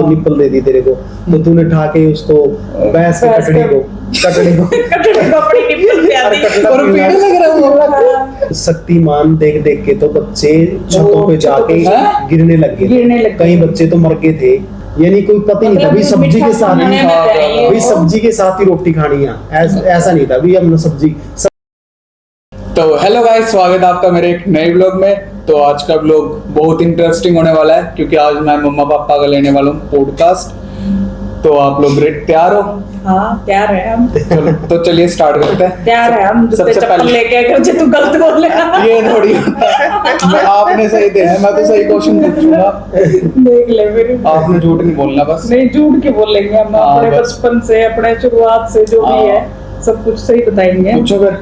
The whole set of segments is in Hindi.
निप्पल दे दी तेरे को, तो तूने ठा के उसको भैंस के कटड़ी को अपनी निप्पल पे आती और पीड़ा लग रहा है। शक्तिमान देख देख के तो बच्चे छतों पे जाके गिरने लग गए, कई बच्चे तो मर गए थे। यानी कोई पता ही नहीं था भाई सब्जी के साथ भाई सब्जी के साथ ही रोटी खानी है, ऐसा नहीं था भाई हम सब्जी। तो हेलो गाइस, स्वागत है आपका मेरे एक नए व्लॉग में। तो आज का व्लॉग बहुत इंटरेस्टिंग होने वाला है क्योंकि आज मैं मम्मा पापा का लेने वाला हूँ पॉडकास्ट। तो आप लोग तैयार हो? हाँ तैयार है हम। तो चलिए स्टार्ट करते हैं। तैयार है हम। सबसे चप्पल लेके अगर जे तू गलत बोल रहा है ये थोड़ी मैं आपने सही देना है, मैं तो सही क्वेश्चन पूछूंगा। देख ले फिर आपने झूठ नहीं बोलना बस। नहीं झूठ के बोलेंगे हम, अपने बचपन से अपने शुरुआत से जो भी है सब कुछ सही बताएंगे। पूछो फिर।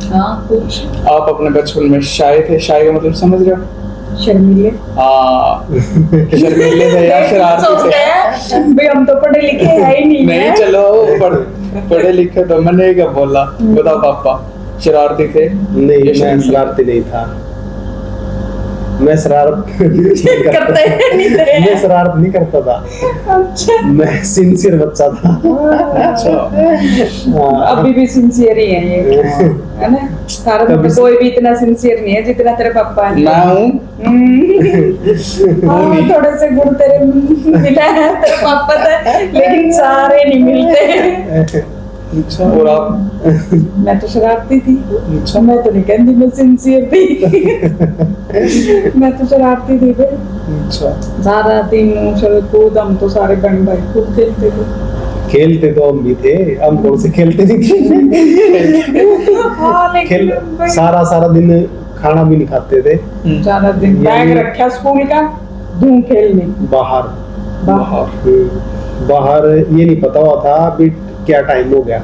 हाँ पूछ। आप अपने बचपन में शाय थे? शाय का मतलब समझ रहे हो? शर्मीले। हाँ शर्मीले थे या शरारती थे? भाई हम तो पढ़े लिखे है ही नहीं। नहीं चलो पढ़े लिखे तो मैंने क्या बोला, बताओ पापा शरारती थे? नहीं मैं शरारती नहीं था, मैं शरारत करते नहीं थे। मैं शरारत नहीं करता था। अच्छा मैं सिंसियर बच्चा था। अच्छा अभी भी सिंसियर ही है ये, है ना? कारण में कोई भी इतना सिंसियर नहीं है जितना तेरे पापा है। मैं हूँ। हाँ थोड़े से गुण तेरे मिला है तेरे पापा से, लेकिन सारे नहीं मिलते। अच्छा और आप? मैं तो शरारती थी। अच्छा मैं तो नहीं कहती मैं सिंसियर थी। मैं तो शरारती थी भाई। अच्छा सारा दिन उछल कूद, हम तो सारे बहन भाई खूब खेलते थे। खेलते तो हम भी थे, हम कौन से खेलते नहीं थे। हाँ लेकिन सारा सारा दिन खाना भी नहीं खाते थे। सारा दिन बैग रखा स्कूल का, धूम खेलने बाहर बाहर बाहर ये नहीं पता हुआ था अभी क्या टाइम हो गया।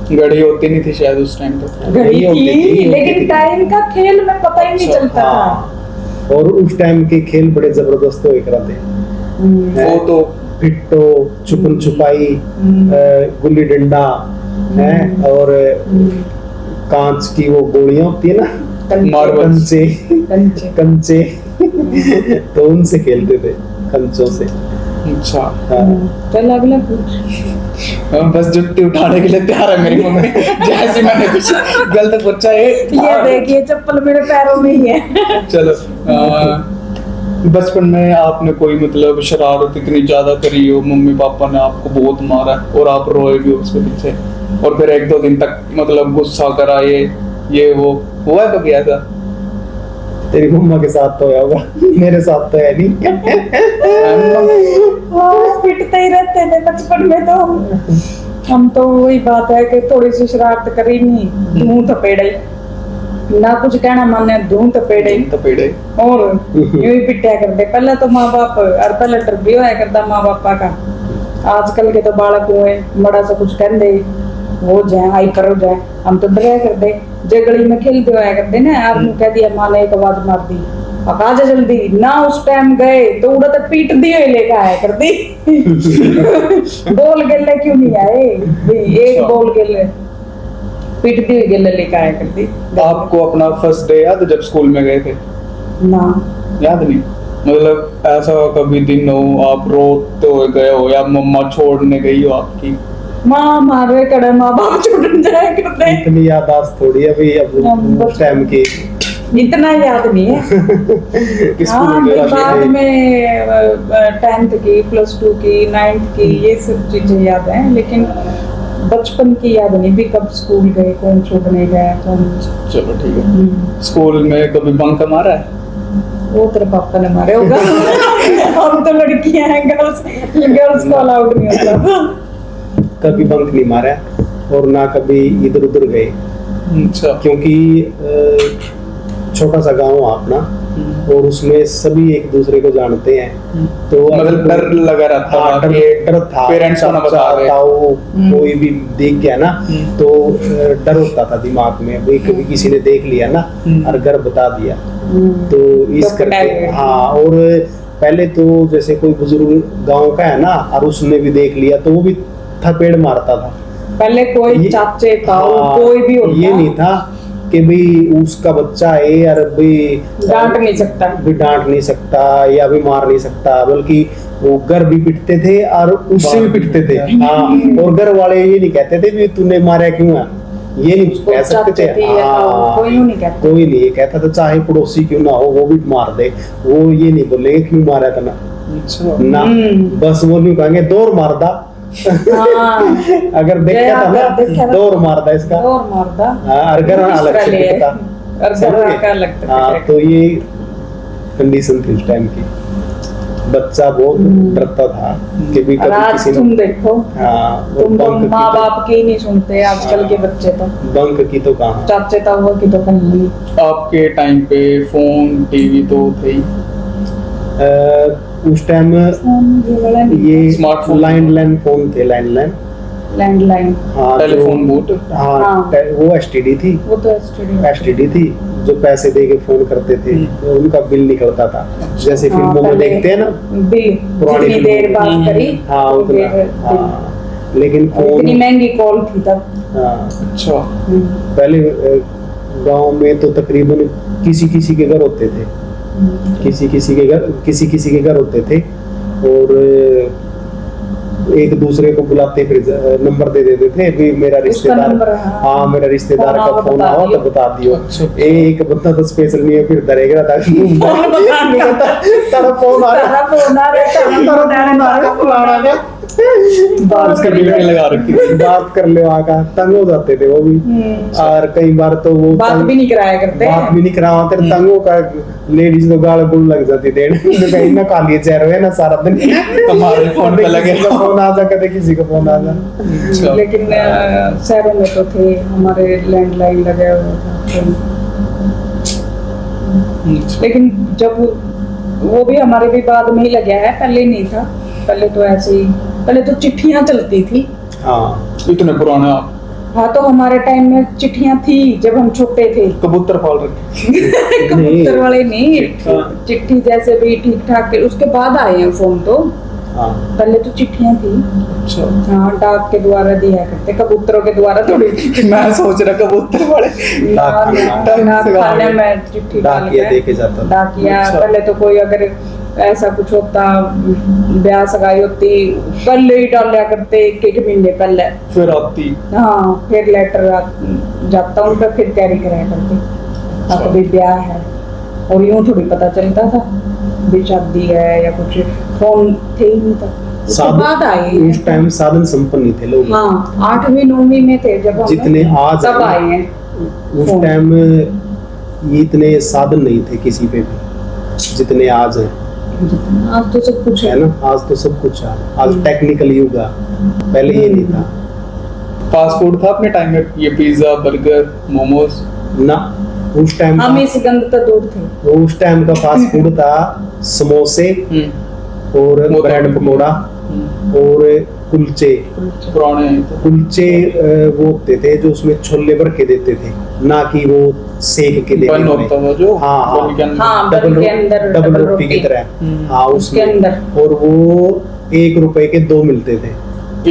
घड़ी होती नहीं थी शायद उस टाइम तो। घड़ी होती थी थी, लेकिन टाइम का खेल में पता ही नहीं चलता था। हाँ, और उस टाइम के खेल बड़े जबरदस्त हुए करते हैं। वो तो पिट्टो, छुपन छुपाई, गुल्ली डंडा है, और कांच की वो गोलियां होती है ना, मार्बल्स, कंचे कंचे तो उनसे खेलते थे, कंचों से। अच्छा चल अगला पूछ। बस जुत्ती उठाने के लिए तैयार है मेरी मम्मी। जैसे मैंने कुछ गलत पूछा है ये देखिए चप्पल मेरे पैरों में ही है। चलो बचपन में आपने कोई मतलब शरारत इतनी ज्यादा करी हो, मम्मी पापा ने आपको बहुत मारा और आप रोए भी उसके पीछे, और फिर एक दो दिन तक मतलब गुस्सा कराए, ये वो हुआ है कभी ऐसा? तेरी मम्मा के साथ तो होगा, मेरे साथ तो है नहीं। पिटते ही रहते थे बचपन में तो हम तो वही बात है कि थोड़ी सी शरारत करी नहीं, धूं थपेड़े, ना कुछ कहना माने धूं थपेड़े और यूं ही पिटाया करते। पहले तो माँ बाप और पहले डर भी होया करता माँ बापा का। आजकल के तो बालक हुए बड़ा सा कुछ कह दे हो जाए, हाइपर हो जाए, हम तो डरा करते। जे गली में खेलते होया करते ना, आपने कह दिया माँ ने एक आवाज मार दी, अब आ जा जल्दी ना, उस टाइम गए तो उड़ा तो पीट दिए लेकर आया करती। बोल गेले क्यों नहीं आए भाई, एक बोल गेले पीट दिए गेले लेकर आया करती। आपको अपना फर्स्ट डे याद है जब स्कूल में गए थे? ना याद नहीं? मतलब ऐसा कभी दिन हो आप रोते हुए गए हो या मम्मा छोड़ने गई हो आपकी? माँ मारे कड़े, माँ बाप छूट जाए करते। इतनी याददाश्त थोड़ी है भाई अब उस टाइम की, इतना याद नहीं है। हाँ बाद में 10th की, +2 की, 9th की ये सब चीजें याद हैं, लेकिन बचपन की याद नहीं भी, कब स्कूल गए, कौन छोड़ने गया, कौन। चलो ठीक है। स्कूल में कभी बंक मारा है? वो तेरे पापा ने मारे होगा। हम तो लड़कियां हैं, गर्ल्स को अलाउड नहीं होता। कभी बंक नहीं मारा और ना कभी इधर उधर गए। अच्छा क्योंकि छोटा सा गांव है अपना, और उसमें सभी एक दूसरे को जानते हैं, तो मतलब डर लगा रहता था, डर था, पेरेंट्स को ना बता दे, कोई भी देख गया ना तो डर होता था दिमाग में, भाई कभी किसी ने देख लिया ना और घर बता दिया तो इस करके। हाँ, और पहले तो जैसे कोई बुजुर्ग गांव का है ना और उसने भी देख लिया तो वो भी थपेड़ मारता था। पहले कोई चाचे ताऊ कोई भी होता, ये नहीं था कि भाई उसका बच्चा है यार भाई डांट नहीं सकता। भी डांट नहीं सकता या भी मार नहीं सकता, बल्कि वो घर भी पिटते थे और उससे भी पिटते थे। हाँ, और घर वाले ये नहीं कहते थे भी तूने मारा क्यों है, ये नहीं कह सकते थे। हाँ, कोई नहीं कहता, कोई नहीं कहता था, चाहे पड़ोसी क्यों ना हो वो भी मार दे, वो ये नहीं बोलेंगे क्यों मारा था ना ना, बस वो नहीं कहेंगे दौर मार दा। हाँ। अगर देखा था ना दौर मार दा इसका, दौर मार दा। और घर अलग से पिटता। और घर का अलग से हाँ, तो ये कंडीशन थी उस टाइम की, बच्चा बहुत डरता था कि भी और कभी आज किसी तुम ने। देखो, हाँ, वो तुम तो बंक की माँ तो- बाप की नहीं सुनते आजकल के बच्चे तो, बंक की तो कहाँ। चाचे ताऊ की तो कहीं नहीं। आपके टाइम पे फोन टीवी तो थे ही। उस टाइम ये स्मार्टफोन। लैंडलाइन फोन थे, लैंडलाइन। लैंडलाइन, हाँ, टेलीफोन बूथ। हाँ, हाँ। वो एसटीडी थी, वो तो स्टूडियो। एसटीडी थी जो पैसे दे के फोन करते थे, तो उनका बिल निकलता था, जैसे फिल्मों में देखते हैं ना बिल पुरानी जितनी देर फिल्मों बात करी हाँ उतनी उतना। देर बिल। हाँ, लेकिन और इतनी फोन महंगी कॉल थी तब। हाँ, अच्छा। पहले गांव में तो तकरीबन किसी किसी के घर होते थे, किसी किसी के घर होते थे, और एक दूसरे को बुलाते फिर नंबर दे देते थे भी मेरा रिश्तेदार। नंबर, हाँ। हाँ, मेरा रिश्तेदार फोन का आओ, फोन बता आओ तो दियो। बता दियो। अच्छा। एक बंदा तो स्पेशल नहीं है, फिर डरेगा था तारा फोन आ रहा, तारा फोन आ रहा है, तारा फोन आ रहा है, फलाना का। बात कर ड्यूटी लगा रखी थी। बात कर ले वहाँ का, तंग हो जाते थे वो भी। और कई बार तो वो बात तंग- भी नहीं कराया करते। बात भी नहीं कराते, तंगों का लेडीज तो गाल गुल लग जाती थे कहीं ना खा लिए चेहरे में ना सारा दिन हमारे फोन पे लगे किसी का फोन आ जा, कभी किसी का फोन आ जा। अच्छा। लेकिन शहरों में तो थे, हमारे लैंडलाइन लगे हुए थे। अच्छा। लेकिन जब वो भी हमारे भी बाद में ही लगा है, पहले नहीं था। पहले तो ऐसे ही, पहले तो चिट्ठियां चलती थी। हाँ, इतने पुराने आप हाँ, तो हमारे टाइम में चिट्ठियां थी जब हम छोटे थे। कबूतर पाल रखे। कबूतर वाले नहीं, चिट्ठी। चिट्ठी जैसे भी ठीक ठाक, उसके बाद आए हैं फोन तो। हाँ, पहले तो चिट्ठियां थी। अच्छा। हाँ, डाक के द्वारा दिया करते, कबूतरों के द्वारा थोड़ी। मैं सोच रहा कबूतर वाले। खाने में चिट्ठी डाल डाकिया के। दे के जाता था। डाकिया, अच्छा। पहले तो कोई अगर ऐसा कुछ होता, ब्याह सगाई होती, पहले ही डाला करते, एक महीने पहले। फिर आती। हाँ, फिर लेटर जाता उन पर, फिर कैरी कराया करते। अब भी ब्याह है, और यूं थोड़ी पता चलता था भी शादी है या कुछ। फोन थे ही नहीं था, उसके बाद आए हैं। उस टाइम साधन संपन्न नहीं थे लोग। हाँ, 8वीं 9वीं में थे जब हम जितने आज तब हैं, आए हैं। उस फोन। टाइम ये इतने साधन नहीं थे किसी पे भी जितने आज हैं, आज तो सब कुछ है है। ना। आज तो सब कुछ है, आज टेक्निकल युग है, पहले ये नहीं था फास्ट फूड था अपने टाइम में, ये पिज्जा बर्गर मोमोज ना। उस टाइम हम इस गंद तक दूर थे। उस टाइम का फास्ट फूड था समोसे और वो तो ब्रेड पकौड़ा और कुलचे। पुराने। कुलचे वो होते थे जो उसमें छोले भर के देते थे, ना कि वो सेक के देते बन होता था जो हाँ, हाँ। बन के अंदर। हाँ, बन के अंदर डबल रोटी की तरह। हाँ, उसके उसमें अंदर। और वो 1 रुपए के 2 मिलते थे,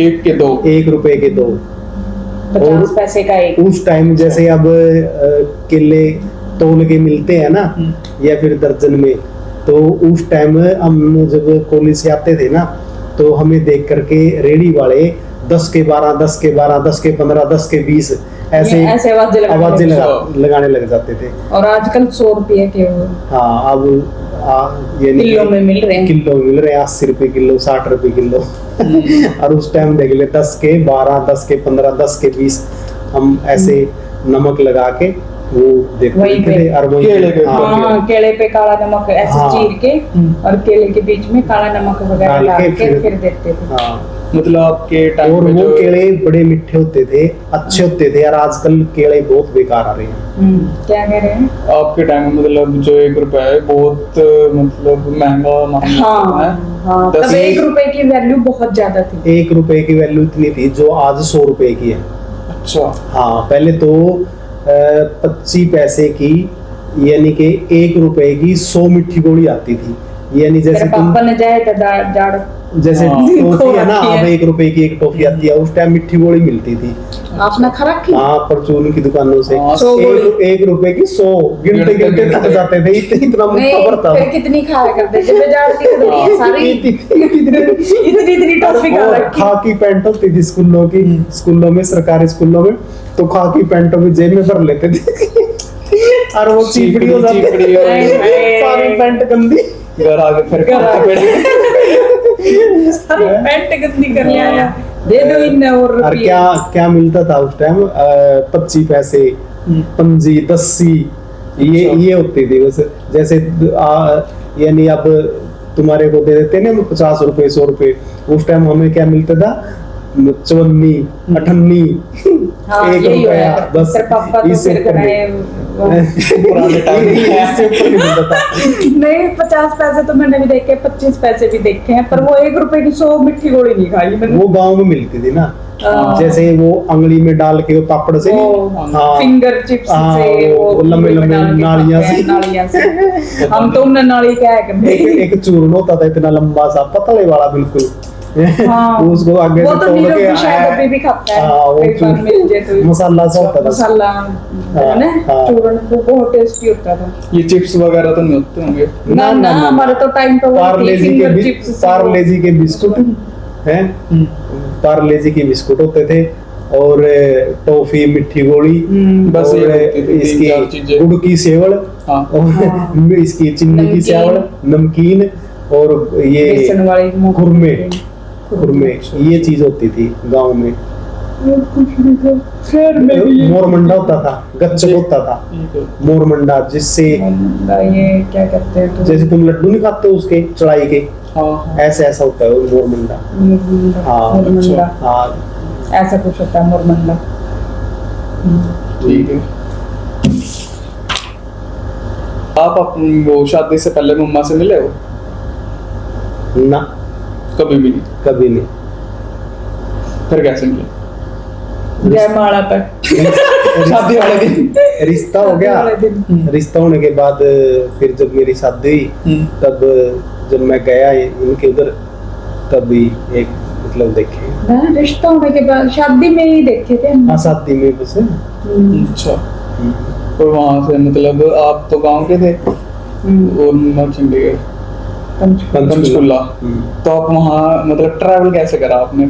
एक के दो। 1 रुपए के 2। 50 पैसे का एक। उस टाइम जैसे अब केले तोल के मिलते हैं ना, या फिर दर्जन में, तो उस टाइम हम जब कॉलेज से आते थे ना, तो हमें देख करके रेडी वाले 10 के 12, 10 के 12, 10 के 15, 10 के 20 ऐसे ऐसे आवाजें आवाजें लगाते लगाने लग जाते थे। और आजकल 100 रुपये के वो हाँ, अब ये नहीं किलो में मिल रहे हैं। किलो मिल रहे हैं, 80 रुपए किलो, 60 रुपए किलो। और उस टाइम देख ले 10 के 12, 10 के 15, 10 के 20 हम ऐसे नमक लगा के वो देखते वहीं पे। थे। और वहीं केले के हाँ, हाँ, केले पे काला नमक ऐसे हाँ। चीर के, और केले के बीच में काला नमक वगैरह डाल डाल के के फिर देते थे। हाँ। मतलब आपके टाइम और में वो जो केले बड़े मीठे होते थे, अच्छे होते थे। और आजकल केले बहुत बेकार आ रहे हैं। क्या कह रहे हैं? आपके टाइम में मतलब जो 1 रुपया है बहुत मतलब महंगा माना जाता है। हाँ, हाँ, दस- तब 1 रुपए की वैल्यू बहुत ज्यादा थी। 1 रुपए की वैल्यू इतनी थी जो आज 100 रुपए की है। अच्छा। हाँ, पहले तो 25 पैसे की, यानी कि 1 रुपए की 100 मिठी गोली आती थी। यानी जैसे तेरे तुम पापा ने जाए तो जाड़ जैसे हाँ। टॉफी है ना, रखी है। अब 1 रुपए की एक टॉफी आती है, उस टाइम मिठी गोली मिलती थी। आपने खा रखी? हाँ, परचून की दुकानों से हाँ, 100 गोली। एक रुपए की 100 गिनते गिनते थक जाते थे, इतना मुट्ठा भरता फिर था। कितनी खाया करते जब बाजार की खरीदी सारी इतनी इतनी टॉफी खा और रखी। खाकी पैंट होती थी स्कूलों की, स्कूलों में, सरकारी स्कूलों में, तो खाकी पैंटों में जेब में भर लेते थे और वो चीपड़ी हो जाती चीपड़ी हो हाय, हाय। सारी पैंट गंदी। घर आके फिर घर आके। पेड़ सारी पैंट गंदी कर लिया यार। दे दो इन्हें और और रुपये। क्या क्या मिलता था उस टाइम? 25 पैसे, पंजी, दस्सी, ये होती थी बस। जैसे यानी अब तुम्हारे को दे देते ना 50 रुपए 100 रुपए, उस टाइम हमें क्या मिलता था? 54, 58, हाँ, 1 यही रुपया, होया। बस तेरे पापा तो इससे फिर ऊपर गए पुराने टाइम में। इससे ऊपर नहीं मिलता था। नहीं 50 पैसे तो मैंने भी देखे, 25 पैसे भी देखे हैं, पर वो 1 रुपए की 100 मिट्टी गोली नहीं खाई मैंने। वो गांव में मिलती थी ना, हाँ। जैसे वो अंगली में डाल के वो पापड़ से वो हाँ, फिंगर चिप्स हाँ, से वो लंबे में लंबे डाल के नालियां खाते हैं, से। नालियां से। हम तो उन्हें नाली क्या करते एक चूर्ण होता था इतना लंबा सा, पतले वाला बिल्कुल। हाँ। उसको आगे वो से तो तोड़ नीरव के भी शायद अभी भी खाता है। हाँ, वो कई बार मिल जाए तो मसाला सा होता था। मसाला है ना, हाँ। चूर्ण वो बहुत टेस्टी होता था। ये चिप्स वगैरह तो नहीं होते होंगे। ना हमारे तो टाइम पे वो पार्ले जी फिंगर के चिप्स पार्ले जी के बिस्कुट हैं, पार्ले जी के बिस्कुट होते थे, और टॉफी, मिट्टी गोली, बस और ये होती थी, तीन चार इसकी चीजें। गुड़ की सेवड़, हाँ। और इसकी चीनी की नमकीन। सेवड़, नमकीन, और ये बेसन वाली खुरमे, खुरमे, ये चीज होती थी गांव में। खैर में भी ये मोरमंडा होता था, गच्चक होता था, मोरमंडा, जिससे ये क्या कहते हैं जैसे तुम लड्डू नहीं खाते उसके चढ़ाई के, हाँ ऐसे ऐसा होता है वो मोरमंडा। हाँ, मुरमंडा हाँ, ऐसा कुछ होता है मुरमंडा। ठीक है। आप अपनी वो शादी से पहले मम्मा से मिले हो? ना, कभी भी नहीं। कभी नहीं। फिर कैसे मिले? जयमाला पर शादी वाले दिन। रिश्ता हो गया, वाले दिन। रिश्ता होने के बाद फिर जब मेरी शादी हुई, तब जब मैं गया इनके उधर, तब भी एक मतलब देखे। हाँ, रिश्ता होने के बाद शादी में ही देखे थे हम। हाँ, शादी में बस। अच्छा। और वहाँ से मतलब आप तो गांव के थे और मम्मा चंडीगढ़, पंचकुला। तो आप वहाँ मतलब ट्रैवल कैसे करा आपने?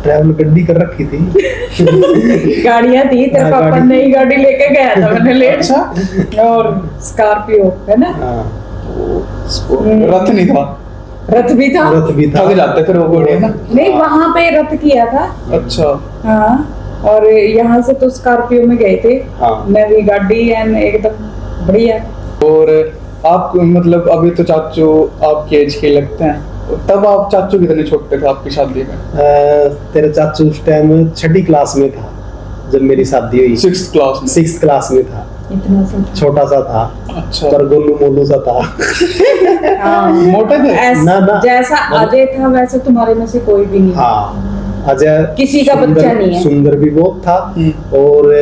ट्रैवल गड्डी कर रखी थी। गाड़ियाँ थी, तेरे हाँ, पापा गाड़ी। नई गाड़ी लेके गया था मैंने लेट। अच्छा। और स्कॉर्पियो है ना, हाँ, रथ नहीं था? रथ भी था। रथ भी था। थक जाते फिर वो घोड़े ना। नहीं वहां पे रथ किया था। अच्छा। हाँ, और यहाँ से तो स्कॉर्पियो में गए थे। हाँ। नई गाड़ी एंड एकदम बढ़िया। और आप मतलब अभी तो चाचू आपकी एज के लगते हैं, तब आप चाचू कितने छोटे थे आपकी शादी में? तेरा चाचू उस टाइम 6ठी क्लास में था जब मेरी शादी हुई। 6th क्लास में? 6th क्लास में था, इतना सा। छोटा सा था, अच्छा। पर गोलू मोलू सा था। हाँ, मोटे थे? ना, ना। जैसा अजय था वैसे तुम्हारे में से कोई भी नहीं। हाँ, अजय किसी का सुंदर- बच्चा नहीं है। सुंदर भी बहुत था, और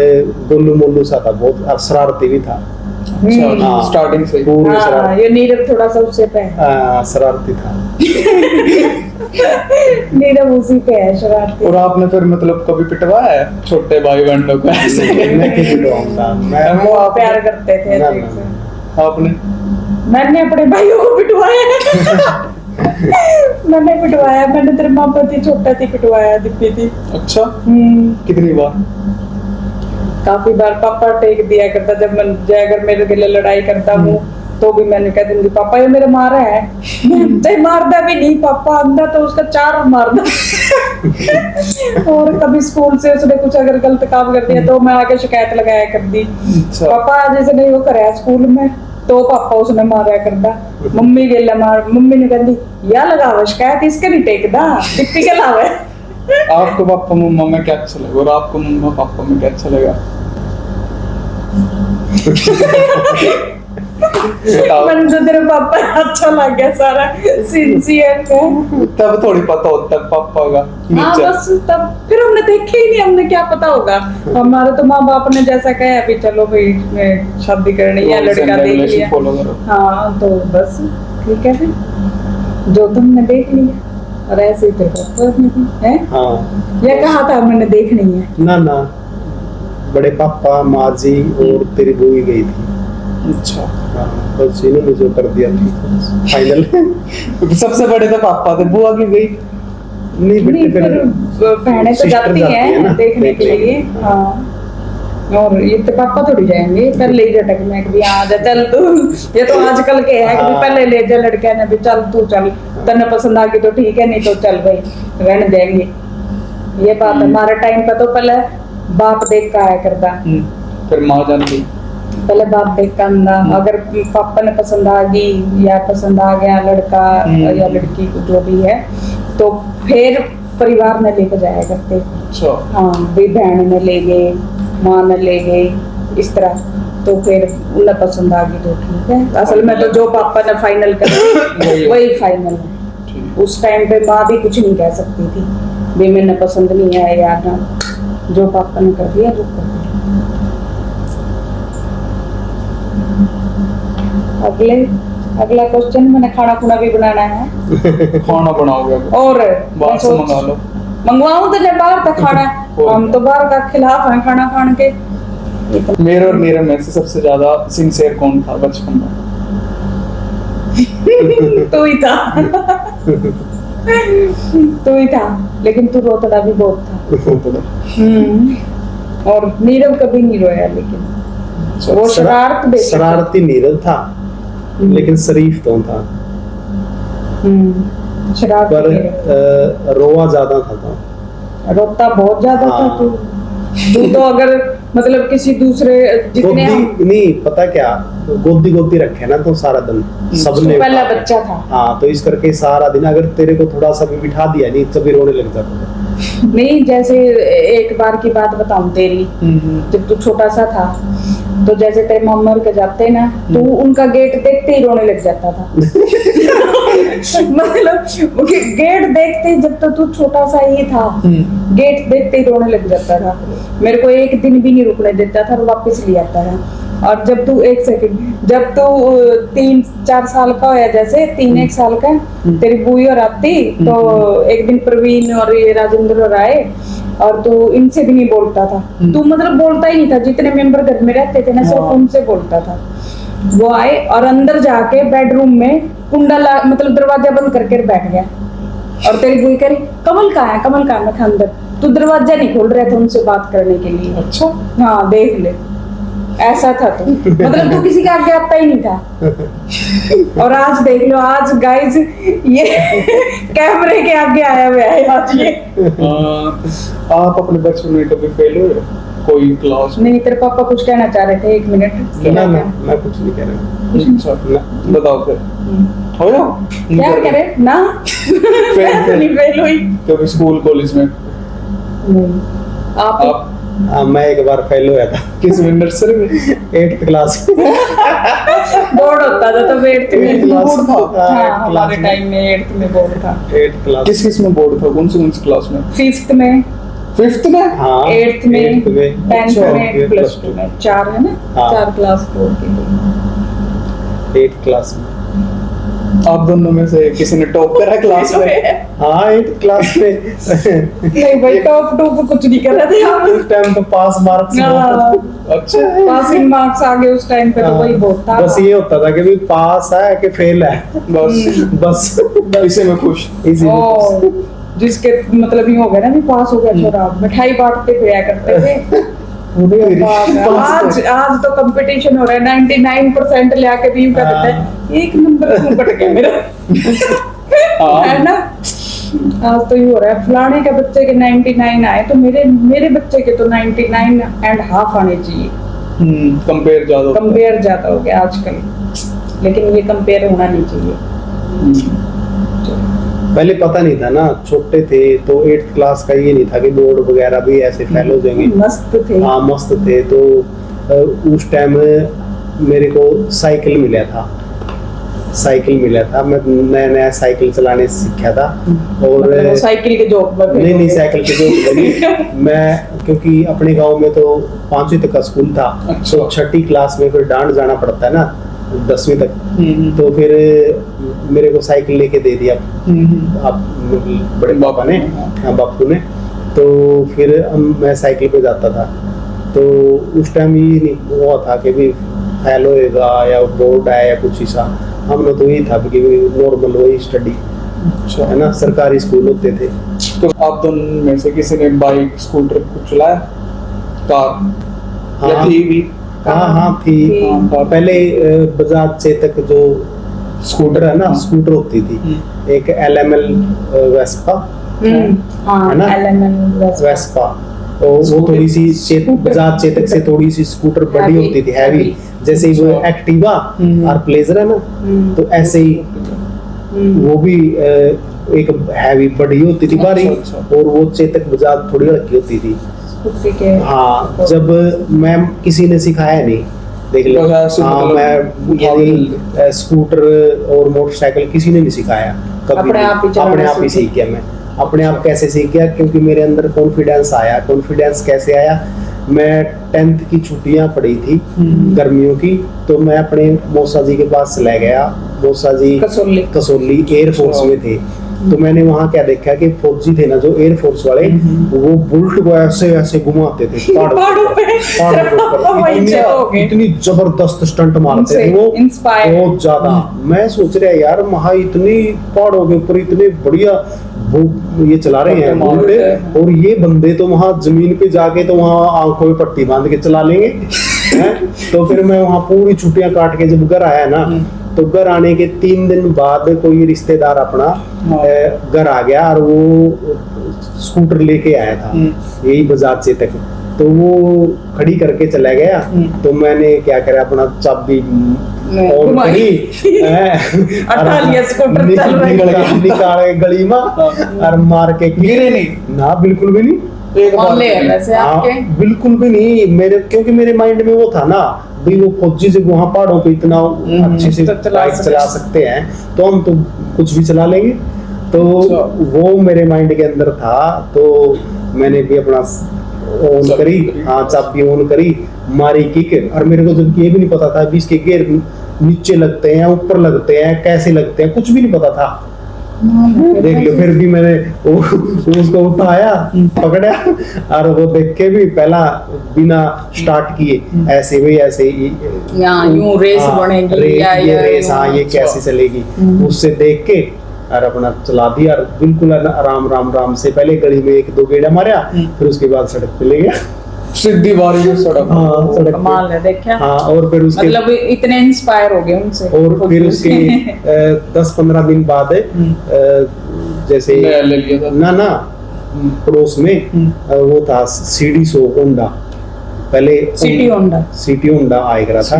गोलू मोलू सा था बहुत, और शरारती भी था। अच्छा, हाँ। स्टार्टिंग से ही। पूरी हाँ, शरारती, ये नीरव थोड़ा सा उससे पे है। शरारती था। नीरव उसी पे है शरारती। और आपने फिर मतलब कभी पिटवाया है छोटे भाई बहनों को ऐसे? मैं क्यों पिटवाऊंगा? मैं वो आप प्यार करते थे ना, अच्छे ना, से। आपने? मैंने अपने भाइयों को पिटवाया। मैंने पिटवाया, मैंने तेरे माँ पति छोटा थी पिटवाया, दिप्पी थी। अच्छा, कितनी बार? काफी बार पापा टेक दिया करता, जब मैं अगर मेरे के लिए लड़ाई करता हूँ तो भी मैंने कह दूंगी पापा ये मेरे मारा है। चाहे मारदा भी नहीं पापा, अंदर तो उसका 4 मारदा। और कभी स्कूल से उसने कुछ अगर गलत काम कर दिया तो मैं आके शिकायत लगाया कर दी। अच्छा। पापा आज ऐसे नहीं वो कराया स्कूल में, तो पापा उसने मारा करता। मम्मी गेला मार, मम्मी ने कहती या लगावा शिकायत इसके नहीं टेकदा, टिप्पी के लावे। आपको पापा मम्मा में क्या अच्छा लगा और आपको मम्मा पापा में क्या अच्छा लगा? बताओ। मन तो तेरे पापा अच्छा लग गया सारा सिंसियर है। तब थोड़ी पता होता है पापा का हाँ नेचर। बस तब फिर हमने देखे ही नहीं, हमने क्या पता होगा। हमारे तो माँ बाप ने जैसा कहा अभी चलो भाई शादी करनी है, लड़का देख लिया। फॉलो करो। हाँ तो बस ठीक है फिर जो तुमने देख लिया। और ऐसे ही तेरे पापा है। हाँ ये कहा था मैंने देखनी है। ना ना, बड़े पापा, माँ जी और तेरी बुई गई थी। अच्छा। हाँ, बस इन्होंने जो कर दिया था फाइनल। सबसे बड़े तो पापा थे, बुआ की गई। नहीं नहीं, बेटे, फिर बहनें तो sister जाती जाती है ना, हैं देखने के लिए। हाँ, और ये तो पापा थोड़ी जाएंगे पहले ही झटक में कि आ जा चल तू। ये तो आजकल के है कि हाँ। पहले ले जा लड़के ने भी, चल तू चल, तने पसंद आ गई तो ठीक है, नहीं तो चल भाई रहने देंगे। ये बात है। हमारे टाइम पे तो पहले बाप देख का आया करता, फिर माँ जानती। पहले बाप देख का आंदा, अगर पापा ने पसंद आ गई या पसंद आ गया लड़का या लड़की को जो भी है, तो फिर परिवार ने लेके जाया करते। अच्छा। हाँ, भी बहन ने ले गए, माँ ने ले गए, इस तरह। तो फिर उन्हें पसंद आ गई तो ठीक है। असल में तो जो पापा ने फाइनल कर वही फाइनल है। उस टाइम पे माँ भी कुछ नहीं कह सकती थी भी मैंने पसंद नहीं है या ना, जो पापा ने कर दिया जो कर दिया। अगला क्वेश्चन, मैंने खाना खुना भी बनाना है। खाना बनाओगे अब? और बाहर से मंगा लो। मंगवाऊं तो बाहर का खाना, हम तो बाहर का खिलाफ हैं खाना खाने के। मेरे और मेरे में से सबसे ज्यादा सिंसियर कौन था बचपन में? तू ही था। तू ही था, लेकिन तू रोतड़ा भी बहुत था। और नीरव कभी नहीं रोया, लेकिन वो शरारत बेशक था। शरारती नीरव था, लेकिन शरीफ तो था। शरारत पर रोवा ज्यादा था। रोता बहुत ज्यादा था हाँ। तू तो अगर मतलब किसी दूसरे जितने हम गोदी नहीं, पता क्या, गोदी गोदी रखे ना तो सारा दिन सबने पहला उठाया। बच्चा था। हाँ, तो इस करके सारा दिन अगर तेरे को थोड़ा सा भी बिठा दिया नहीं तभी रोने लग जाता। नहीं, जैसे एक बार की बात बताऊं तेरी, जब तू छोटा सा था, तो जैसे तेरे मामा के जाते ना, तो उनका गेट देखते ही रोने लग जाता था। मतलब गेट देखते ही, जब तो तू छोटा सा ही था, गेट देखते ही रोने लग जाता था। मेरे को एक दिन भी नहीं रुकने देता था और वापस ले आता था। और जब तू 1 सेकंड, जब तू 3-4 साल का होया, जैसे 3-1 साल का, तेरी बुई और आती, तो एक दिन प्रवीण और ये राजेंद्र और आए, और तू इनसे भी नहीं बोलता था। तू मतलब बोलता ही नहीं था, जितने मेंबर घर में रहते थे ना सिर्फ उनसे बोलता था। वो आए और अंदर जाके बेडरूम में कुंडा मतलब दरवाजा बंद करके बैठ गया। और तेरी बुई करी, कमल कहाँ है, कमल कहाँ है? मैं अंदर। तू दरवाजा नहीं खोल रहे थे उनसे बात करने के लिए। अच्छा। हाँ, देख ले, ऐसा था तू। मतलब तू किसी के आगे आता ही नहीं था। और आज देख लो, आज गाइस ये कैमरे के आगे आया हुआ है आज ये। आप अपने बचपन में कभी फेल हुए कोई क्लास में? नहीं, तेरे पापा कुछ कहना चाह रहे थे, 1 मिनट। ना ना, मैं कुछ नहीं कह रहा। अच्छा, बताओ फिर। हो जाओ क्या करे ना। नहीं फेल हुई कभी स्कूल कॉलेज में? नहीं। आप मैं एक बार फेल हुआ था। किस में? नर्सरी में? 8th class. बोर्ड होता था तो 8th में 8th क्लास बोर्ड था। हाँ, हाँ, हमारे टाइम में 8th में बोर्ड था। 8th class. किस किस में बोर्ड था? कौन सी क्लास में? 5th में, 5th में? हाँ, 8th में, 8th में, 10th अच्छा, में, +2 में। 4 है ना? हाँ। 4 क्लास बोर्ड के लिए। 8th क्लास में। आप दोनों में से किसी ने टॉप करा क्लास में? हाँ, 8th क्लास में। नहीं भाई, टॉप 2 पे कुछ नहीं कर रहे थे हम। उस टाइम तो पास मार्क्स अच्छा। पासिंग मार्क्स आ गए उस टाइम पे, तो वही बहुत था। बस ये होता था कि भी पास है कि फेल है, बस इसे मैं खुश। इसी में ओ, जिसके मतलब ये हो गया ना भी पास हो गया छोरा, मिठाई बांटते फिरा करते थे। आज तो कंपटीशन हो रहा है, 99% ले आके भी कहते हैं 1 नंबर क्यों कट गया मेरा। है ना? आज तो ये हो रहा है, फलाने के बच्चे के 99 आए तो मेरे बच्चे के तो 99.5 आने चाहिए। कंपेयर ज्यादा हो गया आजकल, लेकिन ये कंपेयर होना नहीं चाहिए। पहले पता नहीं था ना, छोटे थे तो 8th क्लास का ये नहीं था कि बोर्ड वगैरह भी ऐसे फेल हो जाएंगे। मस्त थे। हाँ, मस्त थे। तो उस टाइम मेरे को साइकिल मिला था। मैं नया साइकिल चलाने सीखा था। और मतलब साइकिल के जोक पर नहीं साइकिल के जोक मैं, क्योंकि अपने गांव में तो 5वीं तक का स्कूल था, अच्छा। तो 6ठी क्लास में फिर डांड जाना पड़ता है ना, 10वीं तक। तो फिर मेरे को साइकिल लेके दे दिया आप बड़े पापा ने, बापू ने। तो फिर मैं साइकिल पे जाता था। तो उस टाइम ये नहीं हुआ था कि भी फेल होएगा या बोर्ड है या कुछ ऐसा। हमने तो यही था कि नॉर्मल वही स्टडी, अच्छा है ना, सरकारी स्कूल होते थे। तो आप दोनों में से किसी ने बाइक स्कूटर कुछ चलाया, कार या थी भी? हाँ थी। हाँ, पहले बजाज चेतक जो स्कूटर है ना, स्कूटर होती थी, एक LML वेस्पा, है ना, वेस्पा। वो थोड़ी सी बजाज चेतक से थोड़ी सी स्कूटर बड़ी होती थी, हैवी, जैसे वो एक्टिवा और प्लेजर है ना, तो ऐसे ही वो भी एक हैवी बड़ी होती थी भारी। और वो चेतक बजाज थोड़ी हल्की होती थी। हाँ, जब मैं किसी ने सिखाया नहीं, देख लो। हाँ, मैं ये स्कूटर और मोटरसाइकिल किसी ने नहीं सिखाया कभी, अपने आप ही सीख गया। मैं अपने आप कैसे सीख गया? क्योंकि मेरे अंदर कॉन्फिडेंस आया। कॉन्फिडेंस कैसे आया? मैं 10th की छुट्टियां पड़ी थी गर्मियों की, तो मैं अपने मौसा जी के पास चला गया। मौसा जी कसौली एयरफोर्स में थे। तो मैंने वहां क्या देखा कि फौजी थे ना जो एयरफोर्स वाले, वो बुलेट को ऐसे ऐसे घुमाते थे पहाड़ों पे। इतनी जबरदस्त स्टंट मारते थे वो, बहुत ज्यादा। मैं सोच रहा यार, वहां इतनी पहाड़ों के ऊपर इतने बढ़िया वो ये चला रहे हैं बुलेट, और ये बंदे तो वहां जमीन पे जाके तो वहां आंखों में पट्टी बांध के चला लेंगे। तो फिर मैं वहां पूरी छुट्टियां काट के जब घर आया ना, तो घर आने के 3 दिन बाद कोई रिश्तेदार अपना घर आ गया, और वो स्कूटर लेके आया था, यही बजाज से तक। तो वो खड़ी करके चला गया। तो मैंने क्या करा, अपना चाबी ऑन करी, निकाल के गली में और मार के गिरे नहीं ना, बिल्कुल भी नहीं। बिल्कुल भी नहीं मेरे, क्योंकि मेरे माइंड में वो था ना भाई, वो फौजी से वहां पहाड़ों पे इतना अच्छे से बाइक चला सकते हैं, तो हम तो कुछ भी चला लेंगे। तो वो मेरे माइंड के अंदर था। तो मैंने भी अपना ऑन करी, हाँ चाबी ऑन करी, मारी किक। और मेरे को जब ये भी नहीं पता था भी इसके गियर नीचे लगते हैं, ऊपर लगते हैं, कैसे लगते हैं, कुछ भी नहीं पता था। देख लो, फिर भी मैंने उसको उठाया, पकड़ा, और वो देख के भी पहला बिना स्टार्ट किए ऐसे भी ऐसे यूं रेस बनेगी या ये रेस, हाँ ये कैसे चलेगी, उससे देख के और अपना चला दिया। और बिल्कुल आराम से पहले गली में 1-2 गेड़ा मारा, फिर उसके बाद सड़क पे ले गया, सीधी बारी सड़क। हाँ, सड़क कमाल है, देखा। हाँ, और फिर उसके मतलब इतने इंस्पायर हो गए उनसे। और फिर उसके 10-15 दिन बाद जैसे ना पड़ोस में वो था CD 100 होंडा, पहले सिटी होंडा आया करा था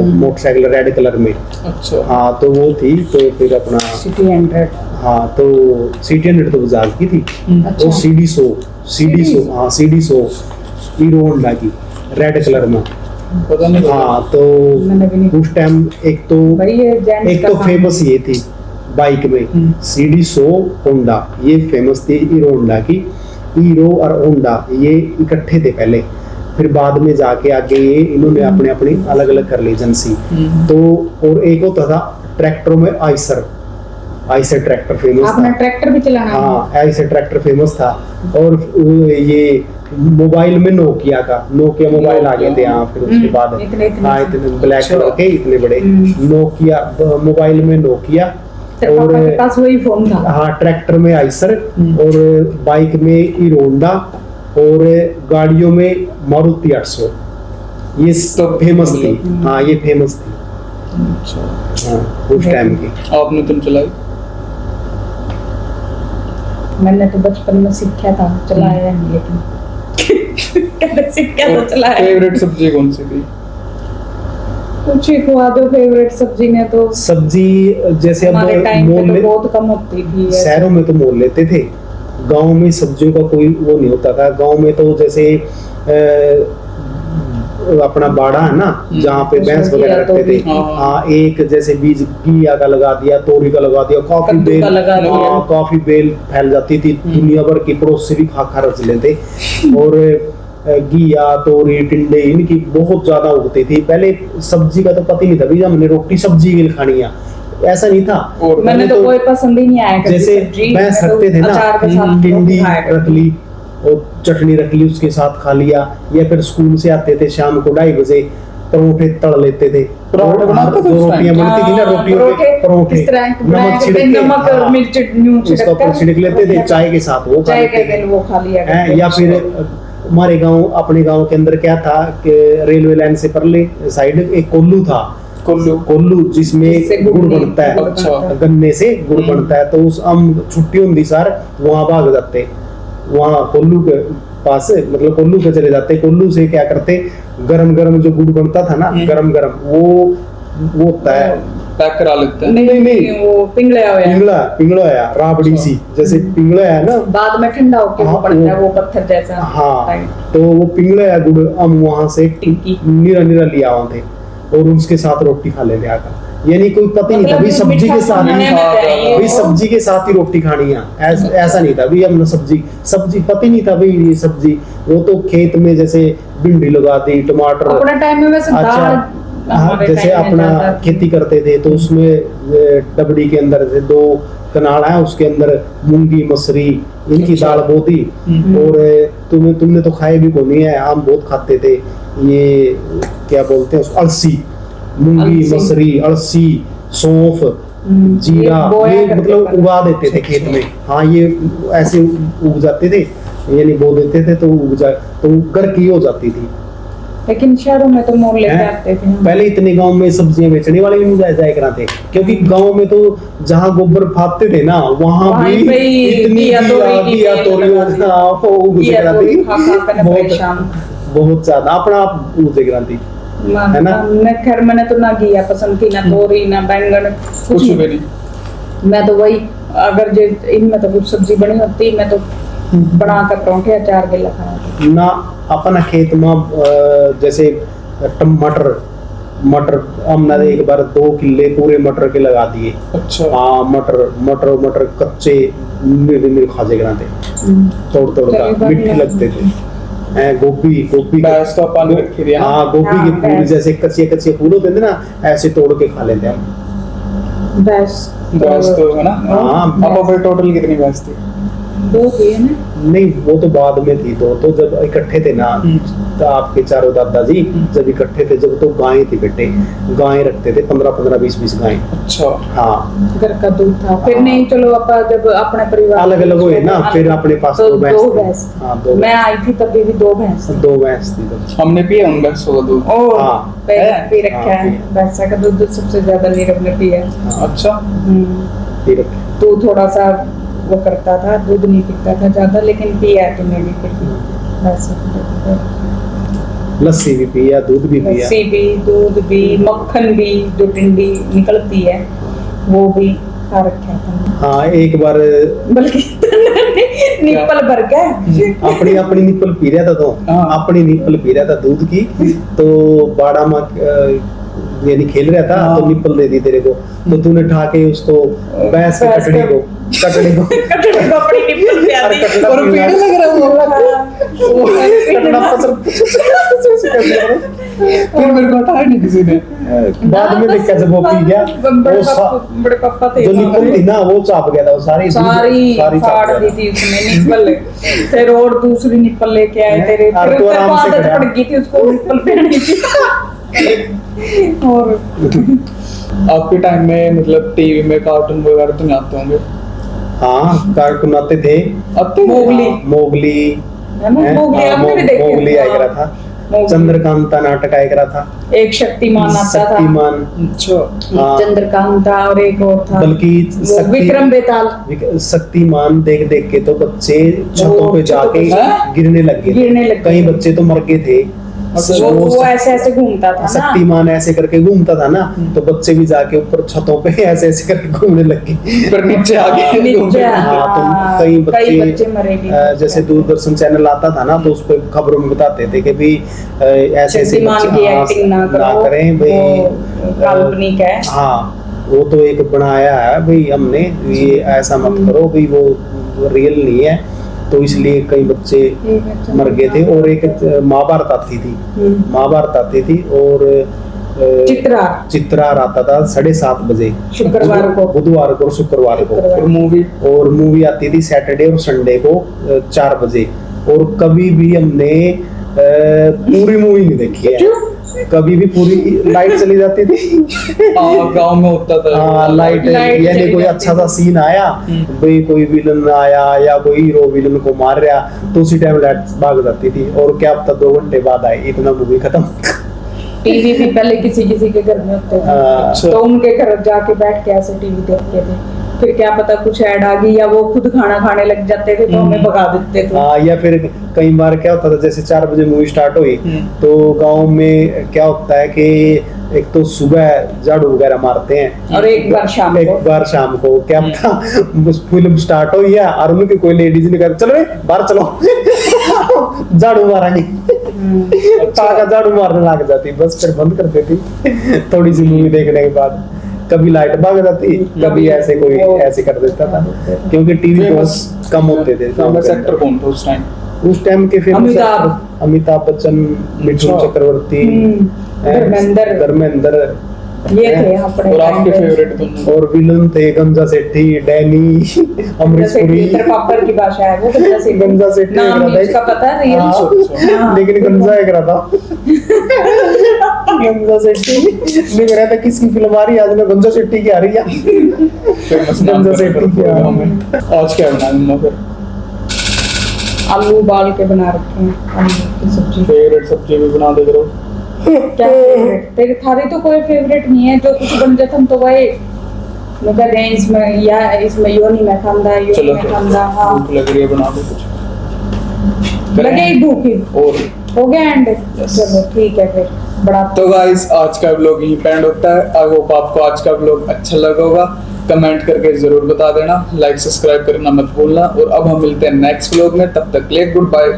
मोटरसाइकिल रेड कलर में। अच्छा। हाँ, तो वो थी। तो फिर अपना सिटी 100, हाँ, तो सिटी 100 तो बजाज की थी। अच्छा। वो CD 100, हाँ CD 100 हीरो होंडा की रेड कलर में, पता नहीं। हाँ, तो उस टाइम एक तो फेमस ये थी बाइक में CD 100 होंडा, ये फेमस थी हीरो होंडा की। हीरो और होंडा ये इकट्ठे थे पहले, फिर बाद में जाके आगे ये इन्होंने अपने अपनी अलग अलग कर ली एजेंसी। तो और एक होता था ट्रैक्टरों में आइसर ट्रैक्टर फेमस था। आपने ट्रैक्टर भी चलाना? हाँ, आइसर ट्रैक्टर फेमस था। और ये मोबाइल में नोकिया मोबाइल आ गए थे। हाँ, फिर उसके बाद हाँ, इतने ब्लैक कलर के इतने बड़े नोकिया मोबाइल में नोकिया, और पास वही फोन था। हाँ, ट्रैक्टर में आइसर, और बाइक में हीरो होंडा, और गाड़ियों में मारुति 800। ये सब फेमस थी। हाँ, ये फेमस थी। अच्छा। हाँ, उस टाइम की। आपने तुम चलाई? मैंने तो बचपन में सीखा था, चलाया नहीं, लेकिन कैसे सीखा तो चलाया। फेवरेट सब्जी कौन सी थी? कुछ ही खुआ दो। फेवरेट सब्जी में तो सब्जी जैसे अब मोल तो बहुत कम होती थी, शहरों में तो मोल लेते थे, गांव में सब्जियों का कोई वो नहीं होता था। गांव में तो जैसे अपना बाड़ा है ना, जहाँ पे भैंस वगैरह रखते थे, हाँ, एक जैसे बीज घिया का लगा दिया, तोरी का लगा दिया, काफी बेल फैल जाती थी, दुनिया भर के पड़ोस से भी खा रच लेते। और घिया तोरी टिंडे इनकी बहुत ज्यादा उगती थी। पहले सब्जी का तो पता ही नहीं था भी हमने रोटी सब्जी भी खानी है, ऐसा नहीं था। और मैंने तो कोई पसंद ही नहीं आया कभी जैसे सब्जी, भैंस मैं तो रखते थे ना, अचार के साथ टिंडी खाया करती रख ली और चटनी रख ली, उसके साथ खा लिया। या फिर स्कूल से आते थे शाम को 2:30 बजे, परोठे तल लेते थे। परोठे बनाते थे जो उस रोटियां टाइम? बनती थी ना, रोटियों पे परोठे इस तरह नमक छिड़क के, नमक और हाँ, मिर्च न्यू उसका ऊपर छिड़क लेते थे, चाय के साथ वो खा चाय के लेते थे। दिन वो खा लिया हैं, करते या थे। फिर हमारे गांव, अपने गांव के अंदर क्या था कि रेलवे लाइन से परले साइड एक कोल्लू था, कोल्लू जिसमें जिससे गुड़ बनता है। अच्छा। गन्ने से गुड़ बनता है। तो उस हम छुट्टी होती सर वहां भाग जाते, वहां कोल्लू के पास, मतलब कोल्लू के चले जाते। कोल्लू से क्या करते, गरम गरम जो गुड़ बनता था ना, गरम गरम वो होता है, पैक करा लेते हैं। नहीं, वो पिंगला हुआ है। पिंगला है राबड़ी सी, जैसे पिंगला है ना, बाद में ठंडा होके वो हाँ, पड़ता है, वो पत्थर जैसा। हाँ, तो वो पिंगला है गुड़ हम वहां से टिक्की निरा निरा लिया हुआ थे और उसके साथ रोटी खा लेते आकर। यानी कोई पता ही नहीं था मतलब भी सब्जी के मीठा साथ खाने ही, में चाहिए भाई वो। सब्जी के साथ ही रोटी खानी है, ऐसा नहीं था भी हम सब्जी पता ही नहीं था भाई ये सब्जी। वो तो खेत में जैसे भिंडी लगा दी, टमाटर। अपने टाइम में वैसे दाल हाँ, हमारे जैसे टाइम में अपना ज्यादा थी। खेती करते थे तो उसमें डबड़ी के अंदर से 2 कनाल है, उसके अंदर मूंगी मसरी इनकी अच्छा। दाल बोती। और तुमने तो खाए भी कोनी है, हम बहुत खाते थे ये, क्या बोलते हैं उसको, अलसी, मूंगी अलसी। मसरी, अलसी, सौंफ, जीरा, ये बोया ये करते मतलब थे। उगा देते थे खेत में। हाँ, ये ऐसे उग जाते थे, यानी बो देते थे तो उग जा, तो घर की हो जाती थी। लेकिन शहरों में तो मोड़ लेके हैं? आते थे हम। पहले इतने गांव में सब्जियां बेचने वाले भी नहीं जाया कराते, क्योंकि गांव में तो जहां गोबर फाते थे ना, वहां वहीं भी पे ही इतनी घिया तोरी की घिया बेल तोरी लगा दी। वो उग घिया कराती तोरी खा खा कर ना परेशान। बहुत ज्यादा अपना आप उग कराती है ना। मैं खैर मैंने तो ना घिया पसंद थी, ना तोरी, ना बैंगन, कुछ भी नहीं। मैं तो वही, अगर जो इनमें तो कुछ सब्जी बनी होती मैं तो बना कर परोठे अचार के लगा ना। अपना खेत में जैसे मटर हमने एक बार 2 किले पूरे मटर के लगा दिए। अच्छा। हाँ, मटर कच्चे मेरे खाजे कराते, तोड़ का मीठे लगते थे। गोभी भैंस तो अपन रखी थी, हाँ। हाँ, गोभी के हाँ, फूल भैंस। जैसे कच्चे फूल होते थे ना, ऐसे तोड़ के खा लेते हम। भैंस भैंस तो है ना। हाँ, अब फिर टोटल कितनी भैंस थी? 2 थी है ना। नहीं, वो तो बाद में थी। तो जब इकट्ठे थे ना, तो आपके चारों दादाजी जब इकट्ठे थे, जब तो गायें थी बेटे, गायें रखते थे 15 20 गायें। अच्छा। हाँ, घर का दूध था। फिर नहीं, चलो अपा जब अपने परिवार अलग अलग हुए ना, फिर अपने पास तो 2 दो भैंस भैंस थी। हाँ, 2 मैं आई थी तभी भी 2 भैंस 2 भैंस थी तो। हमने पिया उन भैंसों का दूध। ओ हाँ। पी रखा है। हाँ। भैंसा का दूध सबसे ज्यादा नीरव ने पिया है। अच्छा। फिर तू थोड़ा सा वो करता था, दूध नहीं पीता था ज्यादा, लेकिन पिया है तूने भी फिर भी भैंसा का दूध। लस्सी भी पिया, दूध भी पिया। लस्सी भी, दूध भी, मक्खन भी, जो टिंडी निकलती है वो भी खा रखा था। हाँ, एक बार बल्कि निप्पल भर के अपनी निप्पल पी रहा था, तो हाँ। अपनी निप्पल पी रहा था दूध की। तो बाड़ा में यानी खेल रहा था, हाँ। तो निप्पल दे दी तेरे को, तो तूने उठा के उसको भैंस की भैंस कटड़ी को- को कटड़ी को कटड़ी को अपनी निप्पल पे आती। अरे कटड़ा और पीना। पीने लग रहा वो कटड़ा फिर मेरे को हटाया नहीं किसी ने। बाद में देखा जब वो पी गया, बड़े पापा थे जो निप्पल थी ना वो चाप गया था, वो सारी सारी चाप फाड़ गया दी थी उसने निप्पल। फिर और दूसरी निप्पल लेके आए तेरे, और फिर तू तेरे को आराम से आदत खड़ा। पड़ गई थी उसको निप्पल पहनने की। और आपके टाइम में मतलब टीवी में कार्टून वगैरह तो नहीं आते होंगे? हाँ, कार्टून आते थे। आते हैं? मोगली। मोगली है ना, मोगली आपने भी देखे? मोगली आया करा था, मोगली। चंद्रकांता नाटक आया करा था, एक शक्तिमान आता था, शक्तिमान। अच्छा। हाँ। चंद्रकांता, और एक और था बल्कि वो विक्रम बेताल। शक्तिमान देख देख के तो बच्चे छतों पे छतों जाके पे गिरने लग गए, गिरने लग गए। कई बच्चे तो मर गए थे। वो ऐसे ऐसे घूमता था ना, शक्तिमान ऐसे करके घूमता था ना, तो बच्चे भी जाके ऊपर छतों पे ऐसे ऐसे करके घूमने लग गए। फिर नीचे आ गए। नीचे हाँ, तो कई बच्चे मरे भी। जैसे दूरदर्शन चैनल आता था ना, तो उस पे खबरों में बताते थे कि भी ऐसे ऐसे शक्तिमान बच्चे की हाँ, एक्टिंग ना करो, करें भाई, वो काल्पनिक है। हाँ, वो तो एक बनाया है भाई हमने, ये ऐसा मत करो भाई, वो रियल नहीं है। तो इसलिए कई बच्चे मर गए थे। और एक महाभारत आती थी, महाभारत आती थी और चित्रार आता था 7:30 बजे शुक्रवार को, बुधवार को और शुक्रवार को। और मूवी आती थी सैटरडे और संडे को 4 बजे। और कभी भी हमने पूरी मूवी नहीं देखी है। कभी भी पूरी लाइट चली जाती थी। गांव में होता था। हाँ, लाइट यानी कोई अच्छा सा सीन आया भाई, कोई विलन आया या कोई हीरो विलन को मार रहा, तो उसी टाइम लाइट भाग जाती थी। और क्या पता 2 घंटे बाद आई, इतना मूवी खत्म। टीवी भी पहले किसी किसी के घर में होते थे, तो उनके घर जाके बैठ के ऐसे टीवी देखते थे। फिर क्या पता कुछ ऐड आ गई या वो खुद खाना खाने लग जाते थे तो हमें भगा देते थे। हाँ, या फिर कई बार क्या होता था, जैसे 4 बजे मूवी स्टार्ट हुई तो गांव में क्या होता है कि एक तो सुबह झाड़ू वगैरह मारते हैं और एक बार शाम को क्या पता फिल्म स्टार्ट हो या और उनकी कोई लेडीज ने कहा चलो रे बाहर चलो झाड़ू मारेंगे। ताका झाड़ू मारने लग जाती, बस फिर बंद कर देती थोड़ी सी मूवी देखने के बाद। कभी लाइट भाग जाती, कभी ऐसे कोई ऐसे कर देता था, क्योंकि टीवी बहुत कम होते थे। फेमस एक्टर कौन था उस टाइम? उस टाइम के फेमस अमिताभ बच्चन, मिथुन चक्रवर्ती, धर्मेंद्र, ये थे अपने। और आपके फेवरेट दोनों? और विलन थे गंजा सेठी, डैनी, अमरीश पुरी। पापड़ की भाषा है वो गंजा सेठी। गंजा सेठी नाम इसका पता है रियल, लेकिन गंजा एक रहा था। गंजा सेठी देख रहा था किसकी फिल्म आ रही है, आज में गंजा सेठी की आ रही है। गंजा सेठी की आज क्या बनाया मम्मा फिर? आलू उबाल के बना रखे हैं, आलू की सब्जी। फेवरेट सब्जी भी बना दे करो। क्या फेवरेट तेरे? थारे तो कोई फेवरेट नहीं है, जो कुछ बन जाता हम तो वही मैं कह रहे हैं इसमें या इसमें यो नहीं मैं खांदा, यो नहीं मैं खांदा। हाँ, भूख लग रही है, बना दो कुछ। लगे ही भूखी और हो गया एंड। चलो ठीक है फिर बड़ा। तो गाइस आज का व्लॉग यहीं पे एंड होता है। आई होप आपको आज का व्लॉग अच्छा लगा होगा। कमेंट करके जरूर बता देना, लाइक सब्सक्राइब करना मत भूलना। और अब हम मिलते हैं नेक्स्ट व्लॉग में, तब तक के लिए गुड बाय।